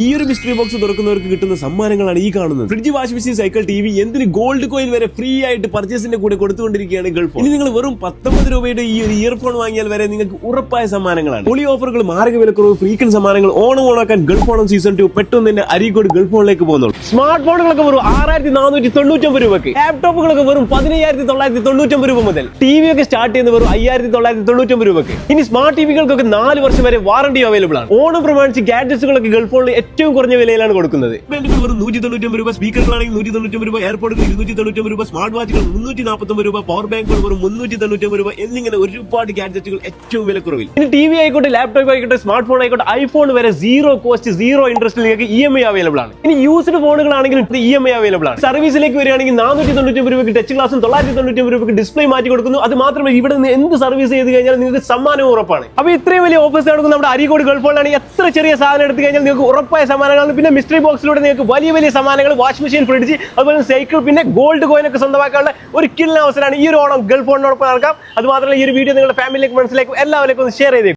ഈ ഒരു mystery box തുറക്കുന്നവർക്ക് കിട്ടുന്ന സമ്മാനങ്ങളാണ് ഈ കാണുന്നത്. Fridge, washing machine, cycle, T V, എന്തിന് ഗോൾഡ് കോയിൻ വരെ ഫ്രീ ആയിട്ട് പർച്ചേസിന്റെ കൂടെ കൊടുത്തുകൊണ്ടിരിക്കുകയാണ് ഗൾഫ്. ഇനി നിങ്ങൾ വെറും 19 രൂപയുടെ ഈ ഒരു ഇയർഫോൺ വാങ്ങിയാൽ വരെ നിങ്ങൾക്ക് ഉറപ്പായ സമ്മാനങ്ങളാണ്. പൊളി ഓഫറുകൾ, മാർഗ വിലക്കുറവ്, ഫ്രീക്കൻ സമ്മാനങ്ങൾ. ഓണാക്കാൻ ഗൾഫ് ഓണം സീസൺ 2 പെട്ടെന്ന് തന്നെ അരീക്കോട് ഗൾഫ് ഫോണിലേക്ക് പോകുന്നുള്ളൂ. സ്മാർട്ട് ഫോണുകളൊക്കെ വെറും 6499 രൂപയ്ക്ക്, ലാപ്ടോപ്പുകളൊക്കെ വെറും 15999 രൂപ മുതൽ, ടി വി ഒക്കെ സ്റ്റാർട്ട് ചെയ്യുന്ന വെറും 5999 രൂപയ്ക്ക്. ഇനി സ്മാർട്ട് ടിവികൾക്കൊക്കെ 4 വർഷം വരെ വാറണ്ടി അവൈലബിൾ ആണ്. ഓണം പ്രമാണിച്ച് ഗാഡ്ജറ്റ്സുകളൊക്കെ ഗൾഫ് ഫോണിൽ ഏറ്റവും കുറഞ്ഞ വിലയിലാണ് കൊടുക്കുന്നത്. വെറും 199 രൂപ, സ്പീക്കറുകളാണെങ്കിൽ 199 രൂപ, എയർപോർട്ടുകൾ 299 രൂപ, സ്മാർട്ട് വാച്ചുകൾ 349 രൂപ, പവർ ബാങ്കുകൾ വെറും 399 രൂപ എന്നിങ്ങനെ ഒരുപാട് ഗാഡ്ജറ്റുകൾ ഏറ്റവും വിലക്കുറവിൽ. ഇനി ടി വി ആയിക്കോട്ടെ, ലാപ്ടോപ്പ് ആയിക്കോട്ടെ, സ്മാർട്ട് ഫോൺ ആയിക്കോട്ടെ, ഐഫോൺ വരെ സീറോ കോസ്റ്റ്, സീറോ ഇൻട്രസ്റ്റ് നിങ്ങൾക്ക് EMI അവൈലബിൾ ആണ്. ഇനി യൂസ്ഡ് ഫോണുകളാണെങ്കിലും EMI അവൈലബിൾ ആണ്. സർവീസിലേക്ക് വരികയാണെങ്കിൽ 499 രൂപയ്ക്ക് ടച്ച് ഗ്ലാസും 999 രൂപയ്ക്ക് ഡിസ്പ്ലേ മാറ്റി കൊടുക്കുന്നു. അത് മാത്രമല്ല ഇവിടെ നിന്ന് എന്ത് സർവീസ് ചെയ്ത് കഴിഞ്ഞാൽ നിങ്ങൾക്ക് സമ്മാനവും ഉറപ്പാണ്. അപ്പൊ ഇത്രയും വലിയ ഓഫേഴ്സ് നടക്കുന്ന നമ്മുടെ അരീക്കോട് ഗൾഫ് ഫോണിലാണ്. എത്ര ചെറിയ സാധനം എടുത്തു കഴിഞ്ഞാൽ നിങ്ങൾക്ക് ഉറപ്പായ സമ്മാനങ്ങളാണ്. പിന്നെ മിസ്റ്ററി ബോക്സിലൂടെ നിങ്ങൾക്ക് വലിയ വലിയ സമ്മാനങ്ങൾ, വാഷിംഗ് മെഷീൻ, ഫ്രിഡ്ജ്, അതുപോലെ സൈക്കിൾ, പിന്നെ ഗോൾഡ് കോയിൻ ഒക്കെ സ്വന്തമാക്കാനുള്ള ഒരു കിടിലൻ അവസരമാണ് ഈ ഒരു ഓണം ഗൾഫ് ഫോണിനോടൊപ്പം നടക്കാം. അത് മാത്രമല്ല ഈ ഒരു വീഡിയോ നിങ്ങളുടെ ഫാമിലിയിലേക്ക്, മനസ്സിലാക്കും, എല്ലാവരിലേക്കും ഒന്ന് ഷെയർ ചെയ്തേക്കും.